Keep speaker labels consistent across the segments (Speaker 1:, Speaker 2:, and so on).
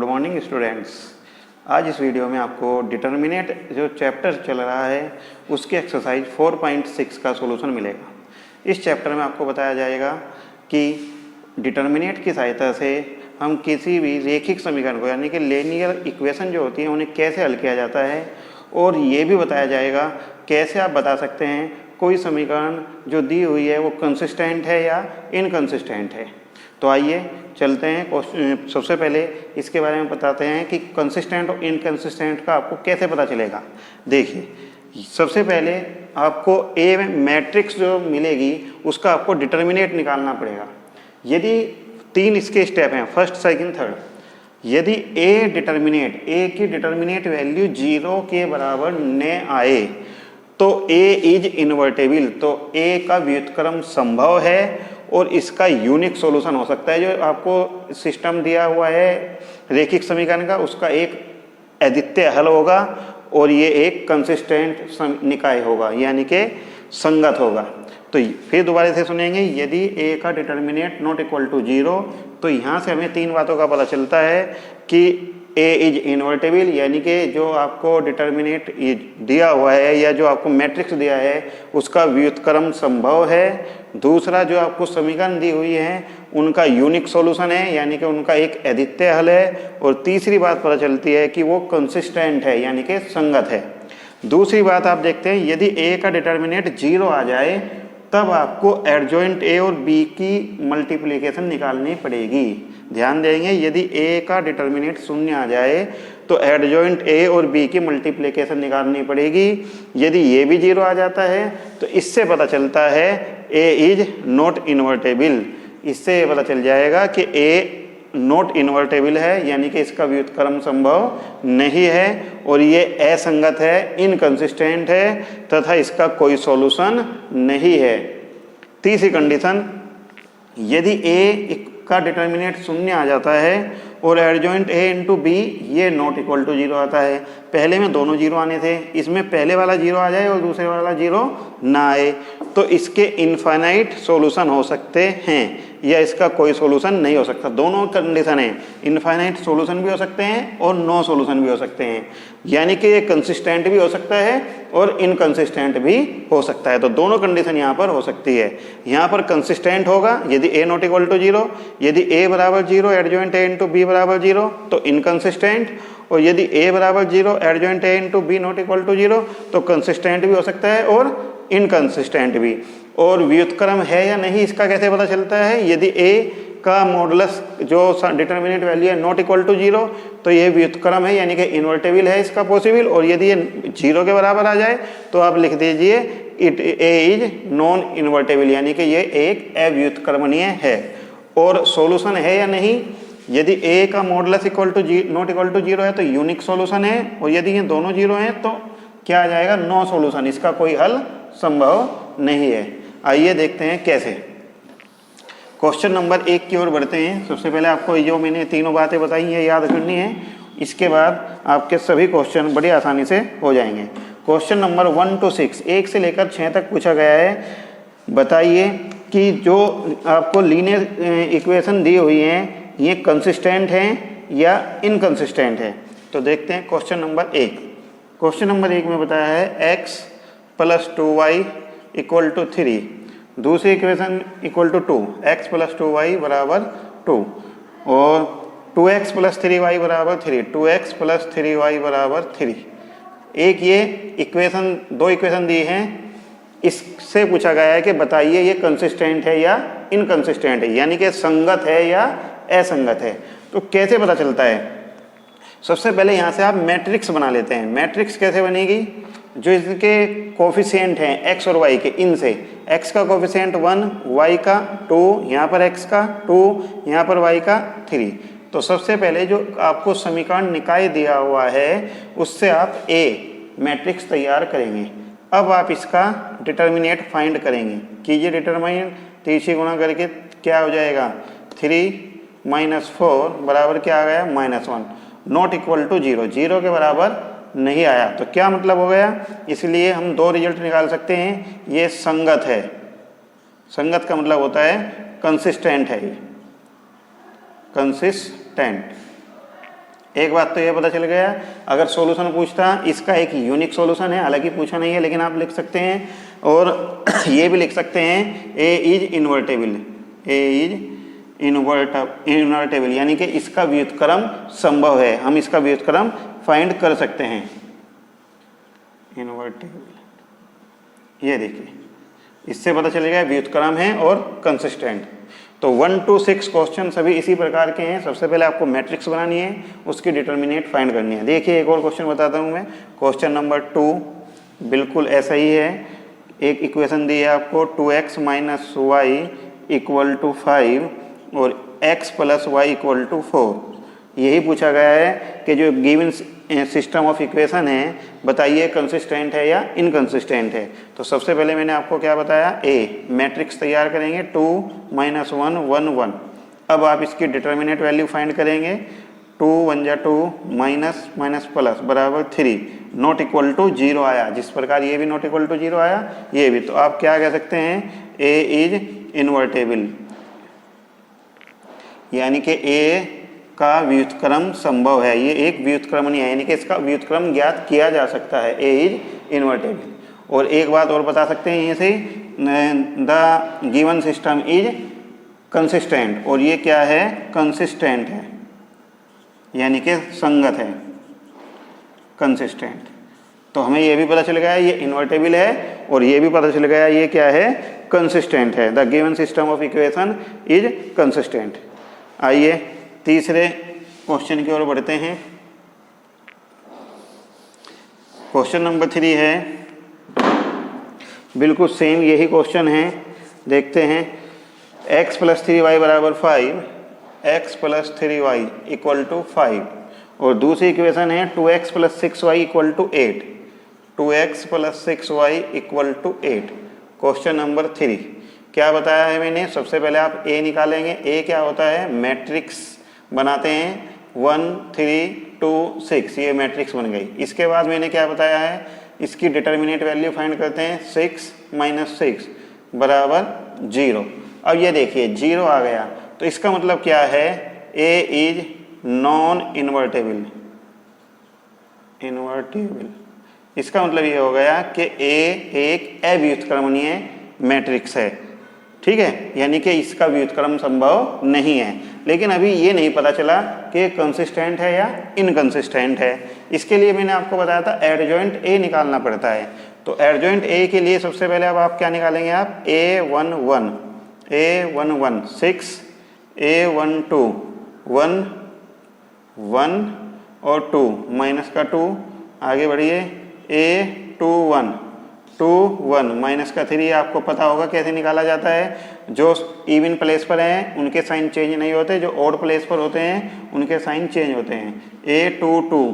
Speaker 1: Good morning students. आज इस video में आपको डिटर्मिनेट जो चैप्टर चल रहा है उसके एक्सरसाइज 4.6 का सॉल्यूशन मिलेगा। इस चैप्टर में आपको बताया जाएगा कि डिटर्मिनेट की सहायता से हम किसी भी रेखिक समीकरण को यानी कि लीनियर इक्वेशन जो होती है उन्हें कैसे हल किया जाता है, और ये भी बताया जाएगा कैसे आप बता सकते हैं कोई समीकरण जो दी हुई है वो कंसिस्टेंट है या इनकंसिस्टेंट है। तो आइए चलते हैं। सबसे पहले इसके बारे में बताते हैं कि कंसिस्टेंट और इनकंसिस्टेंट का आपको कैसे पता चलेगा। देखिए, सबसे पहले आपको ए में मैट्रिक्स जो मिलेगी उसका आपको डिटर्मिनेट निकालना पड़ेगा। यदि 3 इसके स्टेप हैं, फर्स्ट सेकंड थर्ड। यदि ए की डिटर्मिनेट वैल्यू 0 के बराबर न आए तो ए इज इन्वर्टेबल, तो ए का व्युत्क्रम संभव है और इसका यूनिक सॉल्यूशन हो सकता है। जो आपको सिस्टम दिया हुआ है रेखिक समीकरण का, उसका एक अद्वितीय हल होगा और ये एक कंसिस्टेंट निकाय होगा यानी कि संगत होगा। तो फिर दोबारा से सुनेंगे, यदि ए का डिटर्मिनेट नॉट इक्वल टू 0, तो यहाँ से हमें 3 बातों का पता चलता है कि ए इज इन्वर्टेबल यानी कि जो आपको डिटर्मिनेट दिया हुआ है या जो आपको मैट्रिक्स दिया है उसका व्युत्क्रम संभव है। दूसरा, जो आपको समीकरण दी हुई है उनका यूनिक सॉल्यूशन है यानी कि उनका एक अद्वितीय हल है। और तीसरी बात पता चलती है कि वो कंसिस्टेंट है यानी कि संगत है। दूसरी बात आप देखते हैं, यदि ए का डिटर्मिनेट 0 आ जाए तब आपको एडजॉइंट ए और बी की मल्टीप्लिकेशन निकालनी पड़ेगी। ध्यान देंगे, यदि ए का डिटर्मिनेट 0 आ जाए तो एडजॉइंट ए और बी की मल्टीप्लिकेशन निकालनी पड़ेगी। यदि ये भी 0 आ जाता है तो इससे पता चलता है ए इज नॉट इन्वर्टेबल। इससे ये पता चल जाएगा कि ए नॉट इन्वर्टेबल है यानी कि इसका व्युत्क्रम संभव नहीं है और ये असंगत है, इनकंसिस्टेंट है तथा इसका कोई सॉल्यूशन नहीं है। तीसरी कंडीशन, यदि ए का डिटर्मिनेट 0 आ जाता है और एडजॉइंट ए इंटू बी ये नॉट इक्वल टू 0 आता है। पहले में दोनों 0 आने थे, इसमें पहले वाला 0 आ जाए और दूसरे वाला 0 ना आए तो इसके इनफाइनाइट सॉल्यूशन हो सकते हैं या इसका कोई सॉल्यूशन नहीं हो सकता। दोनों कंडीशन है, इनफाइनाइट सॉल्यूशन भी हो सकते हैं और नो सॉल्यूशन भी हो सकते हैं, यानी कि ये कंसिस्टेंट भी हो सकता है और इनकंसिस्टेंट भी हो सकता है। तो दोनों कंडीशन यहाँ पर हो सकती है। यहाँ पर कंसिस्टेंट होगा यदि ए नॉट इक्वल टू 0, यदि ए बराबर 0 एडजॉइंट ए इंटू बी बराबर 0 तो इनकंसिस्टेंट, और यदि ए बराबर 0 adjoint A into B not equal to 0 तो कंसिस्टेंट भी हो सकता है और इनकंसिस्टेंट भी। और व्युत्क्रम है या नहीं इसका कैसे पता चलता है, यदि ए का मॉडुलस जो डिटर्मिनेट वैल्यू है नॉट इक्वल टू 0 तो ये व्युत्क्रम है यानी कि इन्वर्टेबल है इसका पॉसिबल, और यदि ये 0 के बराबर आ जाए तो आप लिख दीजिए it A is non invertible यानी कि ये एक अव्युत्क्रमणीय है। और सॉल्यूशन है या नहीं, यदि ए का modulus equal to not equal to 0 है तो यूनिक सॉल्यूशन है, और यदि ये दोनों 0 हैं तो क्या आ जाएगा, नो सॉल्यूशन, इसका कोई हल संभव नहीं है। आइए देखते हैं कैसे। क्वेश्चन नंबर 1 की ओर बढ़ते हैं। सबसे पहले आपको जो मैंने तीनों बातें बताई हैं याद करनी है, इसके बाद आपके सभी क्वेश्चन बड़ी आसानी से हो जाएंगे। क्वेश्चन नंबर 1 to 6, 1 से लेकर 6 तक पूछा गया है। बताइए कि जो आपको लीनियर इक्वेशन दी हुई हैं ये कंसिस्टेंट हैं या इनकंसिस्टेंट है। तो देखते हैं क्वेश्चन नंबर 1। क्वेश्चन नंबर 1 में बताया है x + 2y = 3, दूसरी equation equal to 2, x + 2y = 2 और 2x + 3y = 3, 2x + 3y = 3। एक ये इक्वेशन, 2 इक्वेशन दी हैं, इससे पूछा गया है कि बताइए ये कंसिस्टेंट है या इनकंसिस्टेंट है यानी कि संगत है या असंगत है। तो कैसे पता चलता है, सबसे पहले यहाँ से आप मैट्रिक्स बना लेते हैं। मैट्रिक्स कैसे बनेगी, जो इसके कोफिशिएंट हैं x और y के, इनसे x का कोफिशिएंट 1, y का 2, यहाँ पर x का 2, यहाँ पर y का 3। तो सबसे पहले जो आपको समीकरण निकाय दिया हुआ है उससे आप A मैट्रिक्स तैयार करेंगे। अब आप इसका डिटर्मिनेट फाइंड करेंगे। कीजिए डिटरमाइन, 3 से गुणा करके क्या हो जाएगा, 3 - 4 बराबर क्या आ गया, -1, नॉट इक्वल टू 0, 0 के बराबर नहीं आया। तो क्या मतलब हो गया, इसलिए हम 2 रिजल्ट निकाल सकते हैं, ये संगत है। संगत का मतलब होता है कंसिस्टेंट है, कंसिस्टेंट। एक बात तो ये पता चल गया, अगर सॉल्यूशन पूछता इसका एक यूनिक सॉल्यूशन है, हालांकि पूछा नहीं है लेकिन आप लिख सकते हैं, और ये भी लिख सकते हैं A is invertible, A is invertible यानी कि इसका व्युत्क्रम संभव है, हम इसका व्युत्क्रम फाइंड कर सकते हैं। इन्वर्टेबल, ये देखिए इससे पता चलेगा व्युत्क्रम है और कंसिस्टेंट। तो 1 to 6 क्वेश्चन सभी इसी प्रकार के हैं। सबसे पहले आपको मैट्रिक्स बनानी है, उसकी डिटर्मिनेट फाइंड करनी है। देखिए एक और क्वेश्चन बताता हूँ मैं, क्वेश्चन नंबर 2 बिल्कुल ऐसा ही है। एक इक्वेशन दी है आपको 2x - y = 5 और x + y = 4। यही पूछा गया है कि जो गिवन सिस्टम ऑफ इक्वेशन है बताइए कंसिस्टेंट है या इनकंसिस्टेंट है। तो सबसे पहले मैंने आपको क्या बताया, ए मैट्रिक्स तैयार करेंगे 2 - 1 1 1। अब आप इसकी डिटर्मिनेट वैल्यू फाइंड करेंगे, 2 1 जा 2 माइनस माइनस प्लस बराबर 3, नॉट इक्वल टू 0 आया। जिस प्रकार ये भी नॉट इक्वल टू 0 आया, ये भी, तो आप क्या कह सकते हैं, ए इज इन्वर्टेबल, यानी कि ए का व्युत्क्रम संभव है। ये एक व्युत्क्रम नहीं है, यानी कि इसका व्युत्क्रम ज्ञात किया जा सकता है, ए इज इन्वर्टेबल। और एक बात और बता सकते हैं यहीं से, the given system is consistent, और ये क्या है, कंसिस्टेंट है, यानी कि संगत है, कंसिस्टेंट। तो हमें ये भी पता चल गया ये इन्वर्टेबल है, और ये भी पता चल गया ये क्या है, कंसिस्टेंट है। The given system of equation is consistent. आइए तीसरे क्वेश्चन की ओर बढ़ते हैं। क्वेश्चन नंबर 3 है, बिल्कुल सेम यही क्वेश्चन है। देखते हैं, x + 3y = 5, x + 3y = 5, और दूसरी इक्वेशन है 2x + 6y = 8, 2x + 6y = 8। Question number 3 क्या बताया है मैंने, सबसे पहले आप a निकालेंगे। a क्या होता है, मैट्रिक्स बनाते हैं 1 3 2 6, ये मैट्रिक्स बन गई। इसके बाद मैंने क्या बताया है, इसकी डिटर्मिनेट वैल्यू फाइंड करते हैं, 6 - 6 = 0। अब ये देखिए 0 आ गया, तो इसका मतलब क्या है, a is non invertible, invertible. इसका मतलब ये हो गया कि a एक अव्युत्क्रमणीय मैट्रिक्स है, ठीक है, यानी कि इसका व्युत्क्रम संभव नहीं है। लेकिन अभी ये नहीं पता चला कि कंसिस्टेंट है या इनकंसिस्टेंट है। इसके लिए मैंने आपको बताया था एडजॉइंट ए निकालना पड़ता है। तो एडजॉइंट ए के लिए सबसे पहले अब आप क्या निकालेंगे, आप a11 a11 6 a12 1 1 और 2 माइनस का 2, आगे बढ़िए a21 2 1 माइनस का 3। आपको पता होगा कैसे निकाला जाता है, जो इवन प्लेस पर हैं उनके साइन चेंज नहीं होते, जो ऑड प्लेस पर होते हैं उनके साइन चेंज होते हैं। a22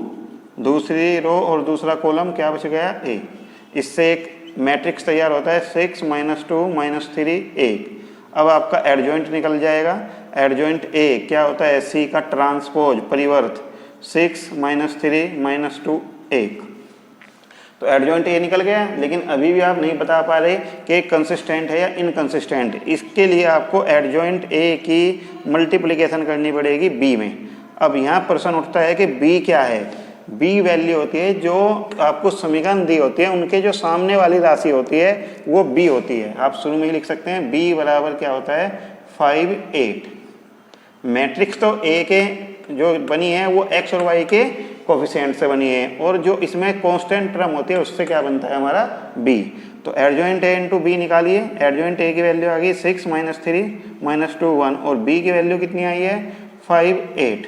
Speaker 1: दूसरी रो और दूसरा कॉलम क्या बच गया, a। इससे एक मैट्रिक्स तैयार होता है 6 - 2 - 3 1। अब आपका एडजॉइंट निकल जाएगा। एडजॉइंट a क्या होता है, c का ट्रांसपोज परिवर्त 6 - 3 - 2 1। तो एडजॉइंट ए निकल गया, लेकिन अभी भी आप नहीं बता पा रहे कि कंसिस्टेंट है या इनकंसिस्टेंट। इसके लिए आपको एडजॉइंट ए की मल्टीप्लिकेशन करनी पड़ेगी बी में। अब यहाँ प्रश्न उठता है कि बी क्या है। बी वैल्यू होती है जो आपको समीकरण दी होती है, उनके जो सामने वाली राशि होती है वो बी होती है। आप शुरू में ही लिख सकते हैं बी बराबर क्या होता है, 5 8। मैट्रिक्स तो ए के जो बनी है वो एक्स और वाई के कोफिशिएंट से बनी है, और जो इसमें कांस्टेंट टर्म होती है उससे क्या बनता है हमारा बी। तो एडजॉइंट ए इंटू बी निकालिए। एडजॉइंट ए की वैल्यू आ गई 6 - 3 - 2 1, और बी की वैल्यू कितनी आई है 5 8,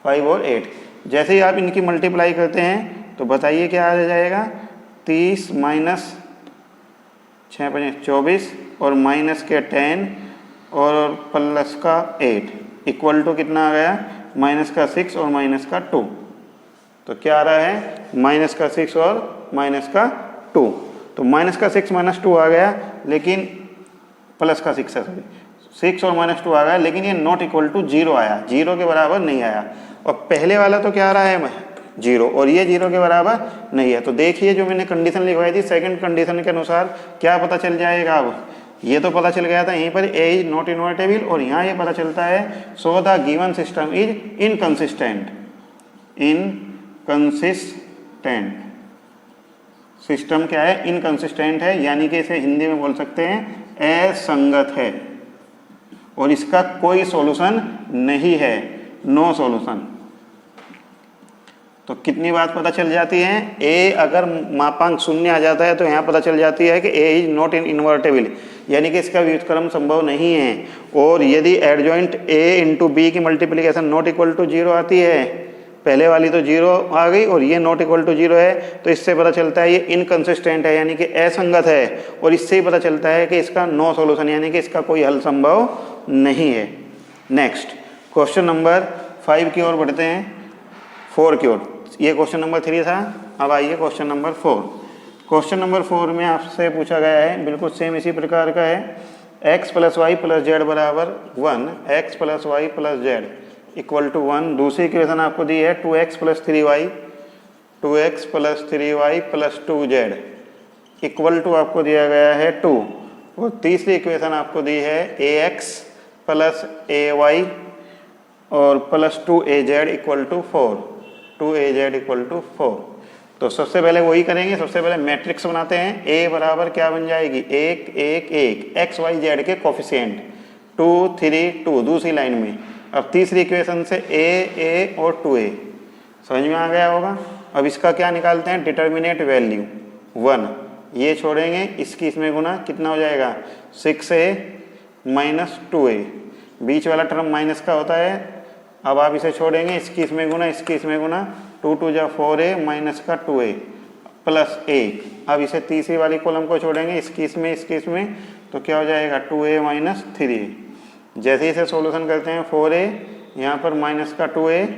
Speaker 1: 5 और 8। जैसे ही आप इनकी मल्टीप्लाई करते हैं तो बताइए क्या आ जाएगा, 30 - 6 × 24 और माइनस के 10 और प्लस का 8 इक्वल टू कितना आ गया, माइनस का 6 और माइनस का 2। तो क्या आ रहा है, माइनस का 6 और माइनस का 2। तो माइनस का 6 - 2 आ गया, लेकिन प्लस का 6 है, सॉरी 6 और -2 आ गया, लेकिन ये नॉट इक्वल टू 0 आया, 0 के बराबर नहीं आया। और पहले वाला तो क्या आ रहा है 0, और ये 0 के बराबर नहीं है। तो देखिए जो मैंने कंडीशन लिखवाई थी, सेकंड कंडीशन के अनुसार क्या पता चल जाएगा। अब ये तो पता चल गया था यहीं पर ए इज नॉट इन्वर्टेबल, और यहाँ ये पता चलता है so the given system is inconsistent. Inconsistent. System क्या है? इनकंसिस्टेंट है, यानी कि इसे हिंदी में बोल सकते हैं असंगत है और इसका कोई सॉल्यूशन नहीं है, नो सॉल्यूशन। तो कितनी बात पता चल जाती है? ए अगर मापांक शून्य आ जाता है तो यहाँ पता चल जाती है कि ए इज नॉट इन इन्वर्टेबल, यानी कि इसका व्युत्क्रम संभव नहीं है। और यदि एडजॉइंट ए इंटू बी की मल्टीप्लीकेशन नॉट इक्वल टू 0 आती है, पहले वाली तो 0 आ गई और ये नॉट इक्वल टू 0 है, तो इससे पता चलता है ये इनकंसिस्टेंट है, यानी कि असंगत है। और इससे ही पता चलता है कि इसका नो सॉल्यूशन, यानी कि इसका कोई हल संभव नहीं है। नेक्स्ट क्वेश्चन नंबर 5 की ओर बढ़ते हैं, 4 की ओर। ये क्वेश्चन नंबर 3 था, अब आइए क्वेश्चन नंबर 4। क्वेश्चन नंबर 4 में आपसे पूछा गया है, बिल्कुल सेम इसी प्रकार का है, x + y + z बराबर 1, x + y + z equal to 1। दूसरी इक्वेशन आपको दी है 2x + 3y, 2x + 3y + 2z equal to आपको दिया गया है 2। और तीसरी इक्वेशन आपको दी है ax + ay और + 2az equal to 4, 2az equal to 4। तो सबसे पहले वही करेंगे, सबसे पहले मैट्रिक्स बनाते हैं। a बराबर क्या बन जाएगी? 1 1 1, x y z के कोफिशिएंट 2 3 2 दूसरी लाइन में। अब तीसरी इक्वेशन से a और 2a समझ में आ गया होगा। अब इसका क्या निकालते हैं? डिटर्मिनेट वैल्यू 1, ये छोड़ेंगे, इसकी इसमें गुना, कितना हो जाएगा? 6a - 2a, बीच वाला टर्म माइनस का होता है। अब आप इसे छोड़ेंगे, इसकी इसमें गुना, इसकी इसमें गुना, 2 2 जा 4a माइनस का 2a प्लस 1। अब इसे तीसरी वाली कॉलम को छोड़ेंगे, इसकी इसमें, इसकी इसमें, तो क्या हो जाएगा? 2a minus 3a। जैसे ही इसे सॉल्यूशन करते हैं 4a, यहाँ पर माइनस का 2a,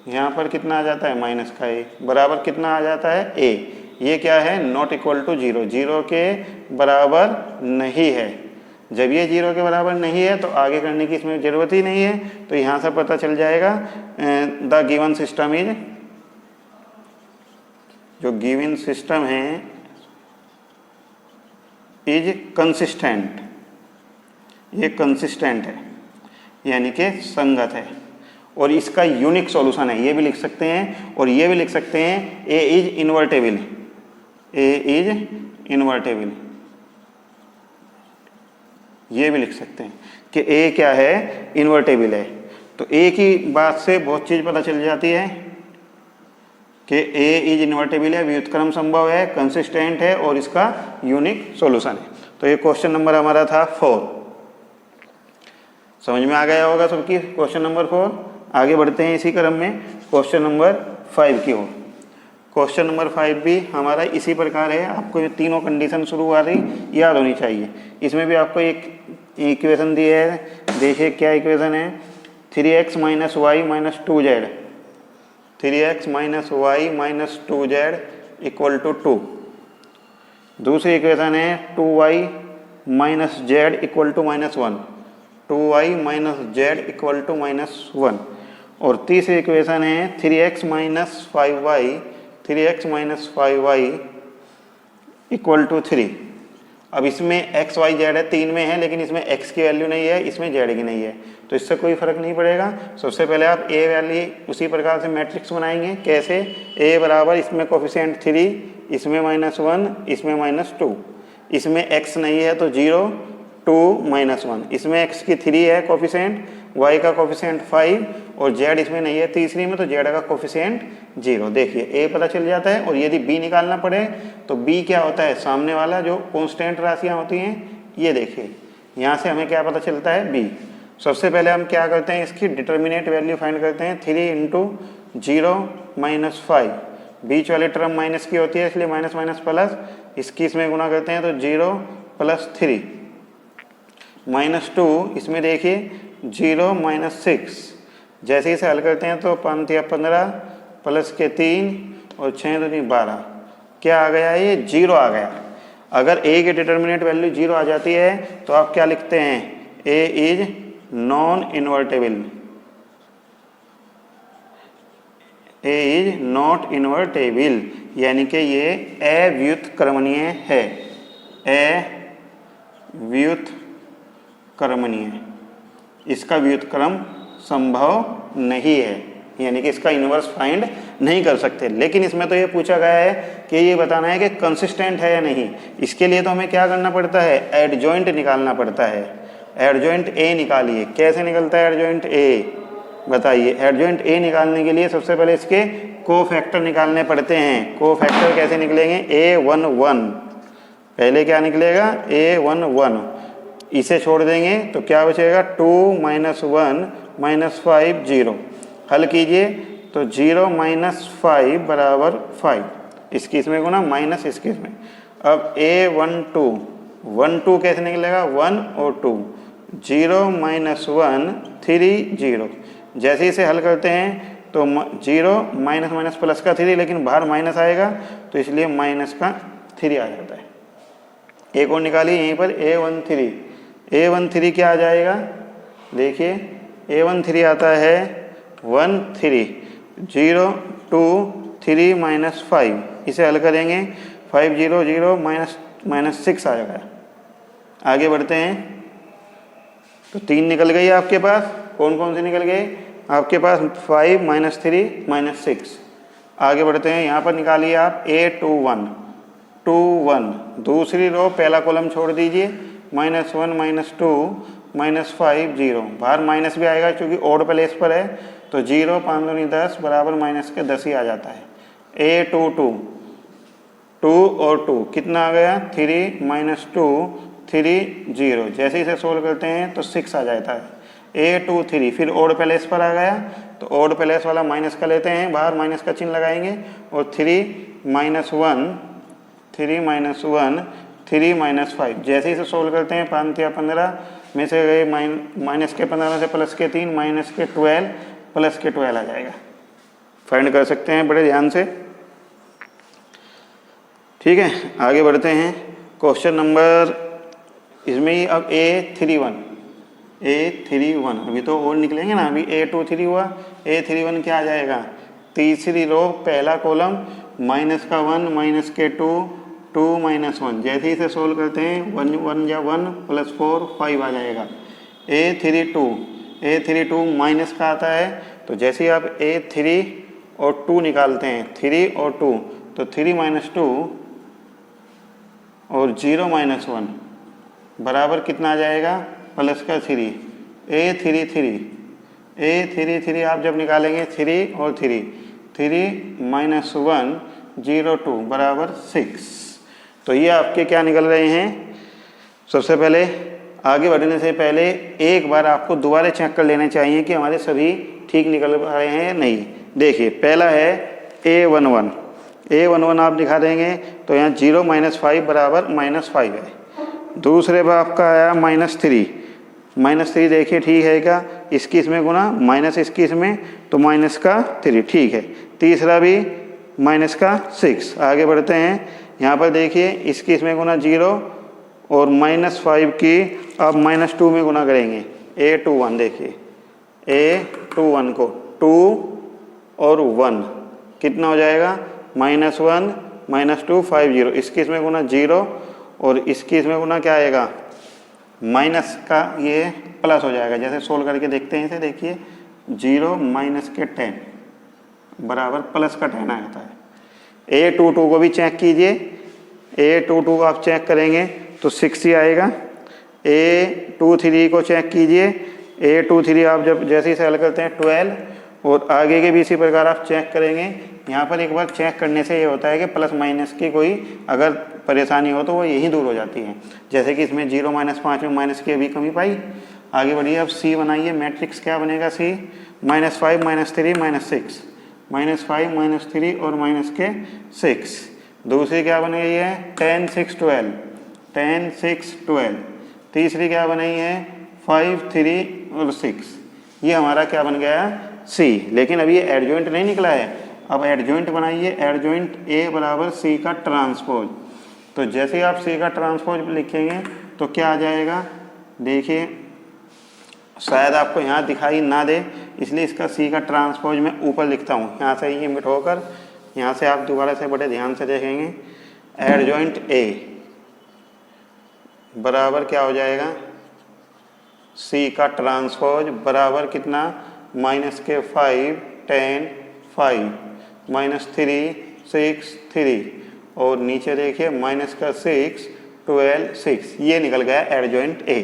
Speaker 1: यहाँ पर कितना आ जाता है? माइनस का a, बराबर कितना आ जाता है? a। ये क्या है? नॉट इक्वल टू 0, 0 के बराबर नहीं है। जब ये 0 के बराबर नहीं है तो आगे करने की इसमें ज़रूरत ही नहीं है। तो यहाँ से पता चल जाएगा द गिवन सिस्टम इज, जो गिवन सिस्टम है इज कंसिस्टेंट, ये कंसिस्टेंट है यानी कि संगत है और इसका यूनिक सॉल्यूशन है, ये भी लिख सकते हैं। और ये भी लिख सकते हैं A is invertible, A is invertible, ये भी लिख सकते हैं कि ए क्या है? इन्वर्टेबल है। तो ए की बात से बहुत चीज़ पता चल जाती है कि ए इज इन्वर्टेबल है, व्युत्क्रम संभव है, कंसिस्टेंट है और इसका यूनिक सॉल्यूशन है। तो ये क्वेश्चन नंबर हमारा था 4। समझ में आ गया होगा सबकी क्वेश्चन नंबर 4। आगे बढ़ते हैं इसी क्रम में क्वेश्चन नंबर 5 की ओर। क्वेश्चन नंबर 5 भी हमारा इसी प्रकार है। आपको ये तीनों कंडीशन शुरू वाली याद होनी चाहिए। इसमें भी आपको एक इक्वेशन दी है, देखिए क्या इक्वेशन है? 3x - y - 2z, 3x - y - 2z equal to 2। दूसरी इक्वेशन है 2y - z equal to -1, 2y - z equal to -1। और तीसरी इक्वेशन है 3x - 5y, 3x - 5y equal to 3। अब इसमें x y z है, 3 में है, लेकिन इसमें x की वैल्यू नहीं है, इसमें z की नहीं है, तो इससे कोई फर्क नहीं पड़ेगा। सबसे पहले आप a वैल्यू उसी प्रकार से मैट्रिक्स बनाएंगे। कैसे? a बराबर, इसमें कोफिशिएंट 3, इसमें -1, इसमें -2, इसमें x नहीं है तो 0 2 -1, इसमें x की 3 है कोफिशिएंट, y का कोफिशिएंट 5 और z इसमें नहीं है तीसरी में, तो z का कोफिशिएंट 0। देखिए a पता चल जाता है। और यदि b निकालना पड़े तो b क्या होता है? सामने वाला जो कांस्टेंट राशियां होती हैं, ये देखिए यहाँ से हमें क्या पता चलता है? b। सबसे पहले हम क्या करते हैं? इसकी डिटर्मिनेट वैल्यू फाइंड करते हैं। 3 × 0 - 5, बीच वाले टर्म माइनस की होती है, इसलिए माइनस माइनस प्लस, इसकी इसमें गुना करते हैं तो 0 + 3 -2, इसमें देखिए 0 - 6। जैसे ही इसे हल करते हैं तो 5 या 15 प्लस के 3 और 6 दूनी 12, क्या आ गया? ये 0 आ गया। अगर a की डिटर्मिनेट वैल्यू 0 आ जाती है तो आप क्या लिखते हैं? a is non invertible, a is not invertible, यानी कि ये अव्युत्क्रमणीय है, अव्युत्क्रमणीय, इसका व्युत्क्रम संभव नहीं है। यानी कि इसका इन्वर्स फाइंड नहीं कर सकते। लेकिन इसमें तो ये पूछा गया है कि ये बताना है कि कंसिस्टेंट है या नहीं। इसके लिए तो हमें क्या करना पड़ता है, एडजॉइंट निकालना पड़ता है। एडजॉइंट ए निकालिए, कैसे निकलता है एडजॉइंट ए, बताइए। एडजॉइंट ए निकालने के लिए सबसे पहले इसके कोफैक्टर निकालने पड़ते हैं। कोफैक्टर कैसे निकलेंगे, A11, पहले क्या निकलेगा A11, इसे छोड़ देंगे तो क्या बचेगा 2 - 1 - 5 0। हल कीजिए तो 0 - 5 बराबर 5, इसकी इसमें गुना माइनस इसकी इसमें। अब A12, 1 2 कैसे निकलेगा 1 और 2, 0 - 1 3 0। जैसे इसे हल करते हैं तो 0 माइनस माइनस प्लस का 3, लेकिन बाहर माइनस आएगा तो इसलिए माइनस का 3 आ जाता है। एक और निकालिए यहीं पर A13, A13 क्या आ जाएगा, देखिए A13 आता है 1 3, 0 2 3 - 5, इसे हल करेंगे 5 0 0 माइनस 6 आ जाएगा। आगे बढ़ते हैं तो 3 निकल गई आपके पास, कौन कौन से निकल गए आपके पास, 5 - 3 - 6। आगे बढ़ते हैं, यहाँ पर निकालिए आप A21, 2 1, दूसरी रो पहला कॉलम छोड़ दीजिए, -1 - 2 - 5 0, बाहर माइनस भी आएगा क्योंकि ओड प्लेस पर है, तो 0 5 दूनी 10 बराबर माइनस के 10 ही आ जाता है। A22, 2 और 2 कितना आ गया 3 - 2 3 0। जैसे इसे सोल्व करते हैं तो 6 आ जाता है। A23 फिर ओड प्लेस पर आ गया, तो ओड प्लेस वाला माइनस का लेते हैं, बाहर माइनस का चिन्ह लगाएंगे, और 3 - 1 3 - 1 3 - 5। जैसे इसे सोल्व करते हैं 5 या 15 में से गए माइनस के 15 में से प्लस के 3 माइनस के 12 प्लस के 12 आ जाएगा। फाइंड कर सकते हैं बड़े ध्यान से, ठीक है। आगे बढ़ते हैं क्वेश्चन नंबर, इसमें ही अब A31 अभी तो और निकलेंगे ना, अभी A23 हुआ, A31 क्या आ जाएगा, तीसरी रो पहला कॉलम माइनस का 1 माइनस के 2 2 - 1। जैसे इसे सोल्व करते हैं 1 1 या 1 + 4 5 आ जाएगा। A32 माइनस का आता है, तो जैसे ही आप A3 और 2 निकालते हैं, 3 और 2, तो 3 - 2 और 0 - 1 बराबर कितना आ जाएगा, प्लस का 3। A33 आप जब निकालेंगे 3 और 3 - 1 0 2 बराबर 6। तो ये आपके क्या निकल रहे हैं। सबसे पहले आगे बढ़ने से पहले एक बार आपको दोबारा चेक कर लेने चाहिए कि हमारे सभी ठीक निकल रहे हैं या नहीं। देखिए पहला है A11 आप दिखा देंगे तो यहाँ 0 - 5 बराबर -5 है। दूसरे पर आपका आया -3 देखिए ठीक है क्या, इसकी इसमें गुना माइनस इसकी इसमें, तो माइनस का 3 ठीक है। तीसरा भी माइनस का 6। आगे बढ़ते हैं, यहाँ पर देखिए इसकी इसमें गुना 0 और -5 की अब -2 में गुना करेंगे। A21 देखिए A21 को 2 और 1 कितना हो जाएगा, -1 - 2 5 0। इसकी इसमें गुना 0 और इसकी इसमें गुना क्या आएगा, माइनस का ये प्लस हो जाएगा। जैसे सोल्व करके देखते हैं इसे, देखिए 0 माइनस के 10 बराबर प्लस का 10 आ जाता है। A22 को भी चेक कीजिए, A22 को आप चेक करेंगे तो 6 ही आएगा। A23 को चेक कीजिए, A23 आप जब जैसे ही हल करते हैं 12, और आगे के भी इसी प्रकार आप चेक करेंगे। यहाँ पर एक बार चेक करने से ये होता है कि प्लस माइनस की कोई अगर परेशानी हो तो वो यही दूर हो जाती है। जैसे कि इसमें 0 - 5 में माइनस की अभी कमी पाई। आगे बढ़िए, अब C बनाइए। मैट्रिक्स क्या बनेगा C, -5 - 3 - 6, -5 - 3 और माइनस के 6। दूसरी क्या बन गई है 10 6 12, 10 6 12। तीसरी क्या बनी है 5 3 और 6। ये हमारा क्या बन गया C। लेकिन अभी ये एडजॉइंट नहीं निकला है। अब एडजॉइंट बनाइए, एडजॉइंट A बराबर C का ट्रांसपोज। तो जैसे आप C का ट्रांसपोज लिखेंगे तो क्या आ जाएगा, देखिए शायद आपको यहाँ दिखाई ना दे, इसलिए इसका C का ट्रांसपोज मैं ऊपर लिखता हूँ। यहाँ से ये मिट होकर यहाँ से आप दोबारा से बड़े ध्यान से देखेंगे। एडजॉइंट A बराबर क्या हो जाएगा, C का ट्रांसपोज बराबर कितना, -5 10 5 -3 6 3 और नीचे देखिए माइनस का 6 12 6, ये निकल गया एडजॉइंट ए।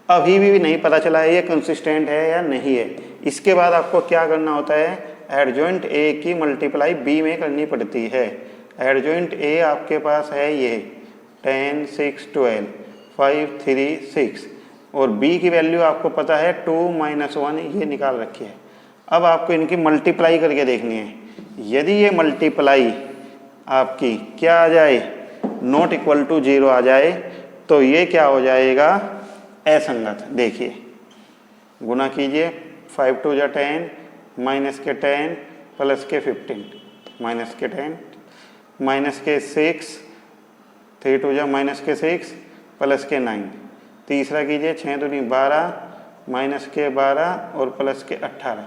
Speaker 1: अभी भी नहीं पता चला है ये कंसिस्टेंट है या नहीं है। इसके बाद आपको क्या करना होता है, एडजॉइंट ए की मल्टीप्लाई बी में करनी पड़ती है। एडजॉइंट ए आपके पास है ये 10 6 12 5 3 6 और बी की वैल्यू आपको पता है 2 -1, ये निकाल रखी है। अब आपको इनकी मल्टीप्लाई करके देखनी है। यदि ये मल्टीप्लाई आपकी क्या आ जाए, नॉट इक्वल टू 0 आ जाए, तो ये क्या हो जाएगा, असंगत। देखिए गुना कीजिए, 5 2 जा 10 माइनस के 10 प्लस के 15 माइनस के 10 माइनस के 6 3 2 जा माइनस के 6 प्लस के 9। तीसरा कीजिए, 6 दूनी 12 माइनस के 12 और प्लस के 18।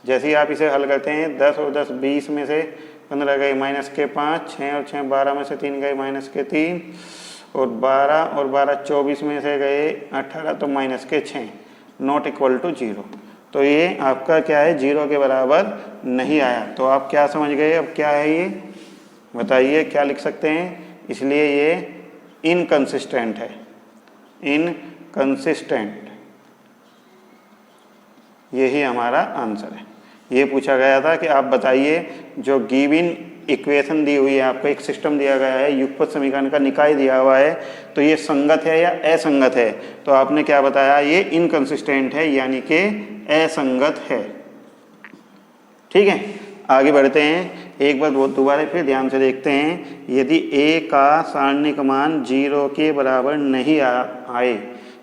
Speaker 1: जैसे ही आप इसे हल करते हैं 10 और 10 20 में से 15 गए माइनस के 5, 6 और 6 12 में से 3 गए माइनस के 3 और 12 और 12 24 में से गए 18 तो माइनस के 6, नॉट इक्वल टू 0। तो ये आपका क्या है, 0 के बराबर नहीं आया। तो आप क्या समझ गए, अब क्या है ये बताइए, क्या लिख सकते हैं। इसलिए ये इनकंसिस्टेंट है, इनकंसिस्टेंट, यही हमारा आंसर है। ये पूछा गया था कि आप बताइए जो गिवन इक्वेशन दी हुई है, आपको एक सिस्टम दिया गया है, युगपत समीकरण का निकाय दिया हुआ है, तो ये संगत है या असंगत है। तो आपने क्या बताया, ये इनकंसिस्टेंट है यानी कि असंगत है। ठीक है, आगे बढ़ते हैं। एक बार दोबारा फिर ध्यान से देखते हैं। यदि a का सारणिक मान 0 के बराबर नहीं आए,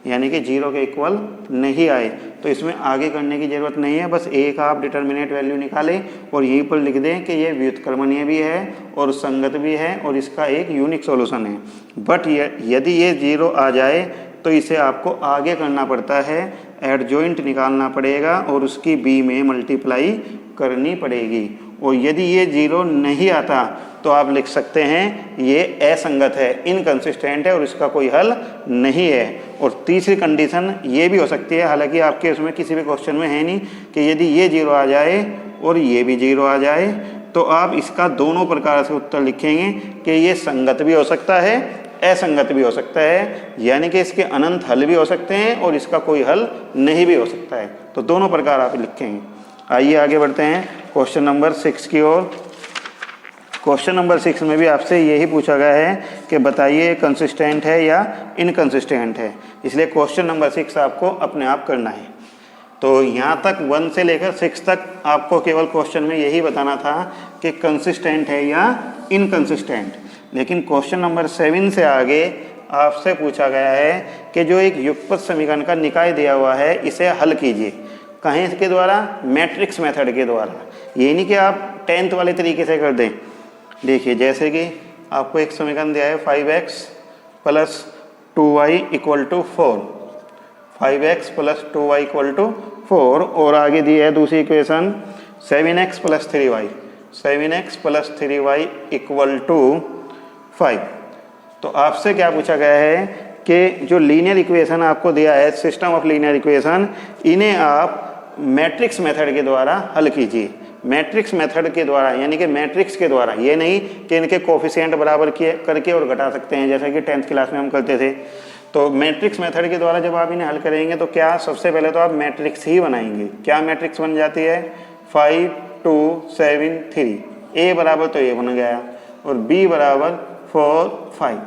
Speaker 1: यानी कि 0 के इक्वल नहीं आए, तो इसमें आगे करने की जरूरत नहीं है। बस a का आप डिटर्मिनेंट वैल्यू निकालें और यहीं पर लिख दें कि ये व्युत्क्रमणीय भी है और संगत भी है और इसका एक यूनिक सॉल्यूशन है। बट यदि ये 0 आ जाए तो इसे आपको आगे करना पड़ता है, एडजॉइंट निकालना पड़ेगा और उसकी b में मल्टीप्लाई करनी पड़ेगी। और यदि ये 0 नहीं आता तो आप लिख सकते हैं ये असंगत है, इनकंसिस्टेंट है और इसका कोई हल नहीं है। और तीसरी कंडीशन ये भी हो सकती है, हालांकि आपके उसमें किसी भी क्वेश्चन में है नहीं, कि यदि ये 0 आ जाए और ये भी 0 आ जाए तो आप इसका दोनों प्रकार से उत्तर लिखेंगे कि ये संगत भी हो सकता है, असंगत भी हो सकता है, यानी कि इसके अनंत हल भी हो सकते हैं और इसका कोई हल नहीं भी हो सकता है। तो दोनों प्रकार आप लिखेंगे। आइए आगे बढ़ते हैं क्वेश्चन नंबर 6 की ओर। क्वेश्चन नंबर 6 में भी आपसे यही पूछा गया है कि बताइए कंसिस्टेंट है या इनकंसिस्टेंट है, इसलिए क्वेश्चन नंबर 6 आपको अपने आप करना है। तो यहाँ तक 1 से लेकर 6 तक आपको केवल क्वेश्चन में यही बताना था कि कंसिस्टेंट है या इनकंसिस्टेंट। लेकिन क्वेश्चन नंबर 7 से आगे आपसे पूछा गया है कि जो एक युगपत समीकरण का निकाय दिया हुआ है इसे हल कीजिए। कहें इसके द्वारा, मैट्रिक्स मेथड के द्वारा। ये नहीं कि आप 10th वाले तरीके से कर दें। देखिए जैसे कि आपको एक समीकरण दिया है 5x plus 2y equal to 4, 5x plus 2y equal to 4 और आगे दी है दूसरी equation 7x plus 3y, 7x plus 3y equal to 5। तो आपसे क्या पूछा गया है कि जो लीनियर इक्वेशन आपको दिया है, सिस्टम ऑफ लीनियर इक्वेशन, इन्हें आप मैट्रिक्स मेथड के द्वारा हल कीजिए। मैट्रिक्स मेथड के द्वारा यानी कि मैट्रिक्स के द्वारा, ये नहीं कि इनके कोफिशिएंट बराबर किए करके और घटा सकते हैं जैसा कि 10th क्लास में हम करते थे। तो मैट्रिक्स मेथड के द्वारा जब आप इन्हें हल करेंगे तो क्या, सबसे पहले तो आप मैट्रिक्स ही बनाएंगे। क्या मैट्रिक्स बन जाती है, 5 2 7 3, ए बराबर तो ये बन गया और बी बराबर 4 5।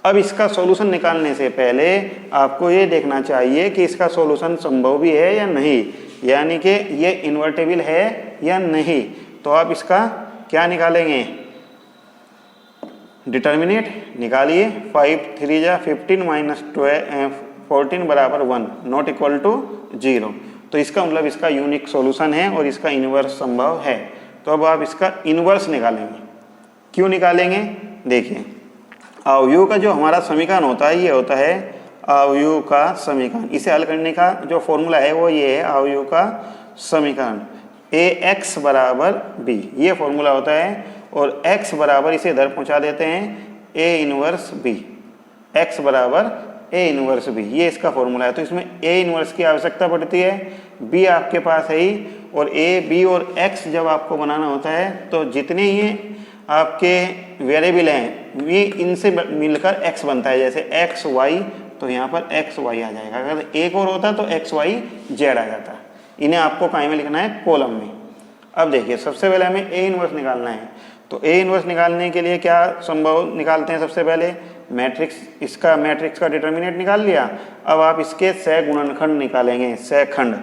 Speaker 1: अब इसका सॉल्यूशन निकालने से पहले आपको ये देखना चाहिए कि इसका सॉल्यूशन संभव भी है या नहीं, यानी कि ये इन्वर्टेबल है या नहीं। तो आप इसका क्या निकालेंगे, डिटर्मिनेंट निकालिए। 5 3 जा 15 माइनस 14 बराबर 1, नॉट इक्वल टू 0। तो इसका मतलब इसका यूनिक सॉल्यूशन है और इसका इन्वर्स संभव है। तो अब आप इसका इन्वर्स निकालेंगे। क्यों निकालेंगे, देखिए अवयव का जो हमारा समीकरण होता है ये होता है अवयव का समीकरण। इसे हल करने का जो फॉर्मूला है वो ये है, अवयव का समीकरण ax बराबर b, ये फॉर्मूला होता है। और x बराबर इसे इधर पहुंचा देते हैं a इनवर्स b, x बराबर a इनवर्स b, ये इसका फॉर्मूला है। तो इसमें a इनवर्स की आवश्यकता पड़ती है, b आपके पास है ही और ए बी और एक्स जब आपको बनाना होता है तो जितने ही आपके वेरिएबल हैं ये इनसे मिलकर एक्स बनता है। जैसे एक्स वाई तो यहाँ पर एक्स वाई आ जाएगा, अगर एक और होता तो एक्स वाई जेड आ जाता। इन्हें आपको कहीं में लिखना है, कॉलम में। अब देखिए सबसे पहले हमें ए इनवर्स निकालना है, तो ए इनवर्स निकालने के लिए क्या संभव निकालते हैं, सबसे पहले मैट्रिक्स, इसका मैट्रिक्स का डिटर्मिनेंट निकाल लिया। अब आप इसके सह गुणनखंड निकालेंगे, सहखंड,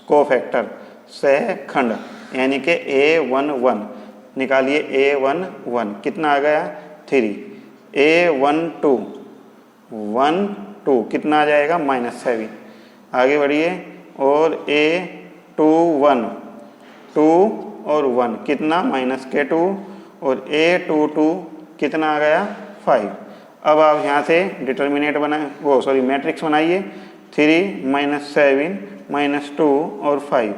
Speaker 1: कोफैक्टर, सहखंड, यानी कि A11 निकालिए। A11 कितना आ गया 3, A12 1 2 कितना आ जाएगा -7। आगे बढ़िए, और A21 2 और 1 कितना -2, और A22 कितना आ गया 5। अब आप यहाँ से डिटर्मिनेंट बनाए, मैट्रिक्स बनाइए। 3 -7 -2 और 5।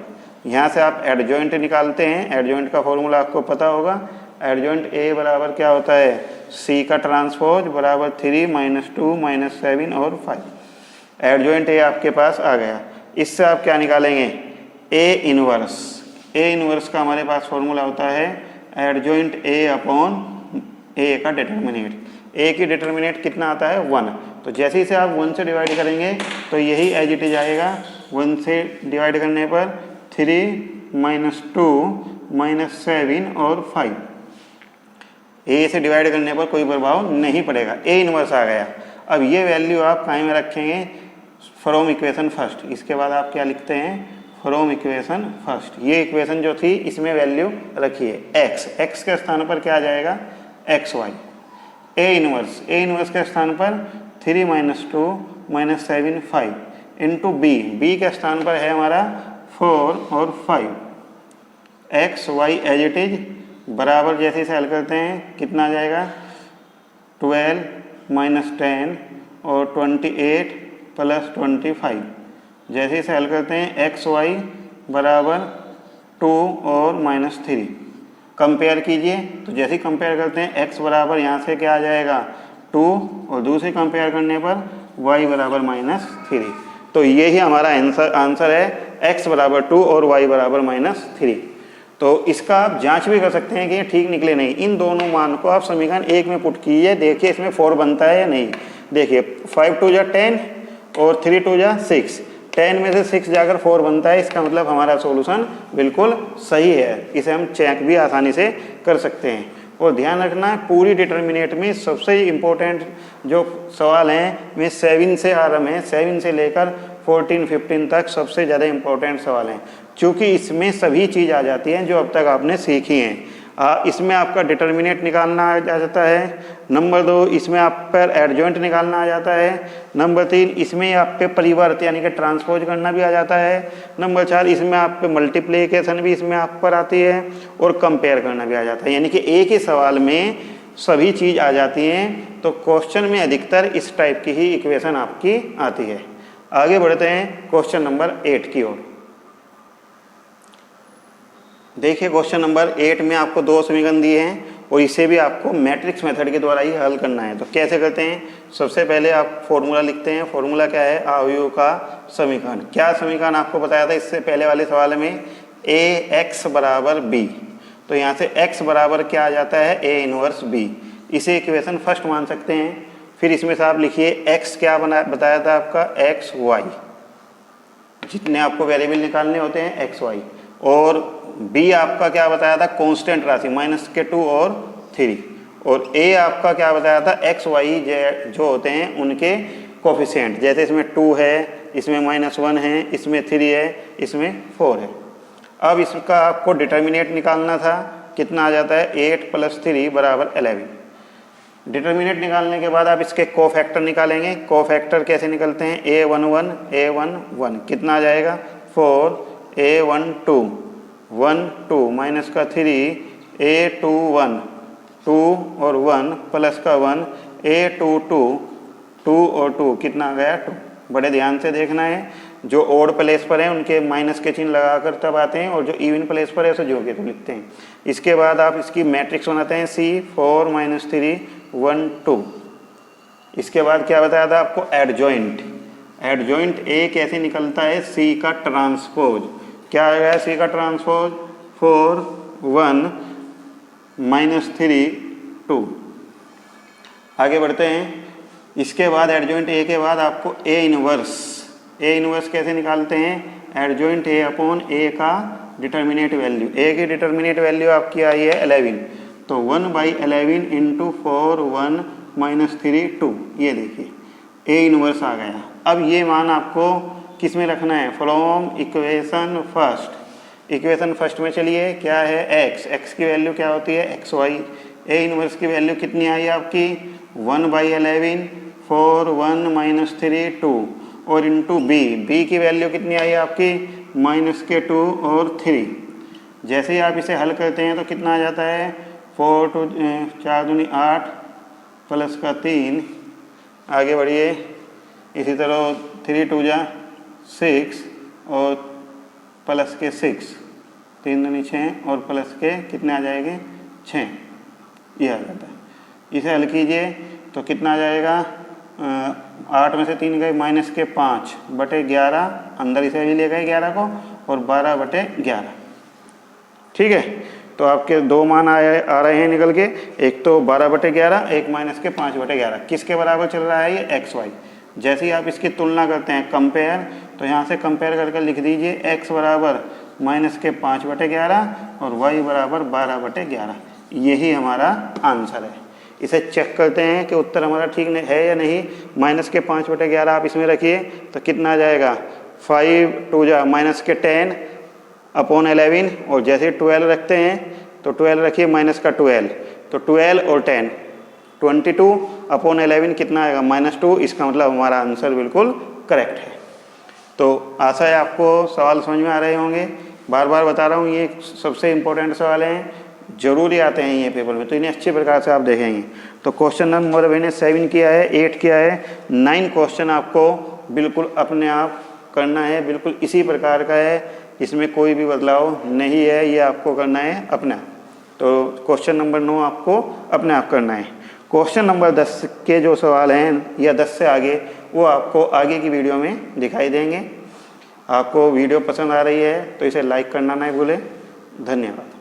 Speaker 1: यहाँ से आप एडजॉइंट निकालते हैं, एडजॉइंट का फॉर्मूला आपको पता होगा। एडजॉइंट ए बराबर क्या होता है, सी का ट्रांसपोज बराबर 3 -2 -7 और 5। एडजॉइंट ए आपके पास आ गया। इससे आप क्या निकालेंगे, ए इनवर्स। ए इनवर्स का हमारे पास फॉर्मूला होता है एडजॉइंट ए अपॉन ए का डिटर्मिनेंट। ए की डिटर्मिनेंट कितना आता है 1, तो जैसे ही से आप 1 से डिवाइड करेंगे तो यही एज इट इज आएगा। 1 से डिवाइड करने पर 3 -2 -7 और 5। ए से डिवाइड करने पर कोई प्रभाव नहीं पड़ेगा, ए इनवर्स आ गया। अब ये वैल्यू आप कहीं में रखेंगे, फ्रॉम इक्वेशन फर्स्ट। इसके बाद आप क्या लिखते हैं, फ्रॉम इक्वेशन फर्स्ट। ये इक्वेशन जो थी इसमें वैल्यू रखिए एक्स, एक्स के स्थान पर क्या आ जाएगा एक्स वाई। ए इनवर्स के स्थान पर 3 -2 -7 5 इंटू बी, बी के स्थान पर है हमारा 4 और 5। X Y as it is बराबर, जैसे इसे हल करते हैं कितना आ जाएगा 12 -10 और 28 + 25। जैसे इसे हल करते हैं एक्स वाई बराबर 2 और -3। कंपेयर कीजिए, तो जैसे ही कंपेयर करते हैं एक्स बराबर यहाँ से क्या आ जाएगा 2 और दूसरे कंपेयर करने पर y बराबर -3। तो ये ही हमारा आंसर है, x बराबर 2 और y बराबर -3। तो इसका आप जांच भी कर सकते हैं कि ये ठीक निकले नहीं। इन दोनों मान को आप समीकरण 1 में पुट कीजिए, देखिए इसमें 4 बनता है या नहीं। देखिए 5 2 जा 10 और 3 2 जा 6, 10 में से 6 जाकर 4 बनता है, इसका मतलब हमारा सॉल्यूशन बिल्कुल सही है। इसे हम चेक भी आसानी से कर सकते हैं। और ध्यान रखना, पूरी डिटर्मिनेंट में सबसे इम्पोर्टेंट जो सवाल हैं वे 7 से आरंभ हैं, 7 से लेकर 14 15 तक सबसे ज़्यादा इम्पोर्टेंट सवाल हैं, क्योंकि इसमें सभी चीज़ आ जाती हैं जो अब तक आपने सीखी हैं। इसमें आपका डिटर्मिनेंट निकालना आ जाता है। नंबर 2, इसमें आप पर एडजॉइंट निकालना आ जाता है। नंबर 3, इसमें आप पे परिवर्त यानी कि ट्रांसपोज करना भी आ जाता है। नंबर 4, इसमें आप पे मल्टीप्लिकेशन भी इसमें आप पर आती है, और कंपेयर करना भी आ जाता है। यानी कि एक ही सवाल में सभी चीज़ आ जाती हैं। तो क्वेश्चन में अधिकतर इस टाइप की ही इक्वेशन आपकी आती है। आगे बढ़ते हैं क्वेश्चन नंबर 8 की ओर। देखिए क्वेश्चन नंबर 8 में आपको 2 समीकरण दिए हैं और इसे भी आपको मैट्रिक्स मेथड के द्वारा ही हल करना है। तो कैसे करते हैं, सबसे पहले आप फॉर्मूला लिखते हैं। फॉर्मूला क्या है, अवयवों का समीकरण। क्या समीकरण आपको बताया था इससे पहले वाले सवाल में, ax बराबर b। तो यहाँ से x बराबर क्या आ जाता है, a इनवर्स b। इसे इक्वेशन फर्स्ट मान सकते हैं। फिर इसमें से आप लिखिए x क्या बताया था आपका, एक्स वाई, जितने आपको वेरिएबल निकालने होते हैं एक्स वाई। और b आपका क्या बताया था, कांस्टेंट राशि -2 और 3। और a आपका क्या बताया था, एक्स वाई जो होते हैं उनके कोफिशिएंट। जैसे इसमें 2 है, इसमें -1 है, इसमें 3 है, इसमें 4 है। अब इसका आपको डिटर्मिनेंट निकालना था, कितना आ जाता है 8 + 3 = 11। डिटर्मिनेंट निकालने के बाद आप इसके कोफैक्टर निकालेंगे। कोफैक्टर कैसे निकलते हैं, a11 कितना आ जाएगा 4, a12 1 2 -3 a21 2 और 1 +1 a22 2 और 2 कितना आ गया 2। बड़े ध्यान से देखना है, जो ओड प्लेस पर है उनके माइनस के चिन्ह लगाकर तब आते हैं, और जो इवन प्लेस पर है उसे जोड़ के तो लिखते हैं। इसके बाद आप इसकी मैट्रिक्स बनाते हैं, C 4 -3 1 2। इसके बाद क्या बताया था आपको, एडजॉइंट। एडजॉइंट A कैसे निकलता है, C का ट्रांसपोज। क्या आएगा सी का ट्रांसपोज 4 1 -3 2। आगे बढ़ते हैं। इसके बाद एडजॉइंट ए के बाद आपको ए इनवर्स कैसे निकालते हैं? एडजॉइंट ए अपॉन ए का डिटर्मिनेट वैल्यू। ए की डिटर्मिनेट वैल्यू आपकी आई है 11, तो 1/11 इंटू 4 1 -3 2। ये देखिए ए इनवर्स आ गया। अब ये मान आपको किस में रखना है? फ्रॉम इक्वेशन फर्स्ट में चलिए, क्या है x की वैल्यू क्या होती है xy। ए इनवर्स की वैल्यू कितनी आई आपकी 1/11 4 1 -3 2 और इंटू बी की वैल्यू कितनी आई आपकी -2 और 3। जैसे ही आप इसे हल करते हैं तो कितना आ जाता है 4 2 4 दूनी 8 प्लस का 3। आगे बढ़िए, इसी तरह 3 2 जा 6 और प्लस के 6 3 दूनी 6 और प्लस के कितने आ जाएंगे 6। ये आ जाता है। इसे हल कीजिए तो कितना आ जाएगा 8 में से 3 गए -5/11, अंदर इसे भी ले गए 11 को, और 12/11। ठीक है, तो आपके दो मान आ रहे हैं निकल के, एक तो 12/11, एक -5/11। किसके बराबर चल रहा है ये xy। जैसे ही आप इसकी तुलना करते हैं कंपेयर, तो यहाँ से कंपेयर करके लिख दीजिए x बराबर -5/11 और y बराबर 12/11। यही हमारा आंसर है। इसे चेक करते हैं कि उत्तर हमारा ठीक है या नहीं। -5/11 आप इसमें रखिए तो कितना आ जाएगा 5 2 जा -10 अपॉन 11, और जैसे 12 रखते हैं तो 12 रखिए -12, तो 12 और 10 22 अपॉन 11 कितना आएगा -2। इसका मतलब हमारा आंसर बिल्कुल करेक्ट है। तो आशा है आपको सवाल समझ में आ रहे होंगे। बार बार बता रहा हूँ, ये सबसे इम्पोर्टेंट सवाल हैं, जरूरी आते हैं ये पेपर में, तो इन्हें अच्छे प्रकार से आप देखेंगे। तो क्वेश्चन नंबर मैंने 7 किया है, 8 किया है, 9 क्वेश्चन आपको बिल्कुल अपने आप करना है, बिल्कुल इसी प्रकार का है, इसमें कोई भी बदलाव नहीं है, ये आपको करना है अपना। तो क्वेश्चन नंबर 9 आपको अपने आप करना है। क्वेश्चन नंबर 10 के जो सवाल हैं या 10 से आगे, वो आपको आगे की वीडियो में दिखाई देंगे। आपको वीडियो पसंद आ रही है तो इसे लाइक करना ना भूलें। धन्यवाद।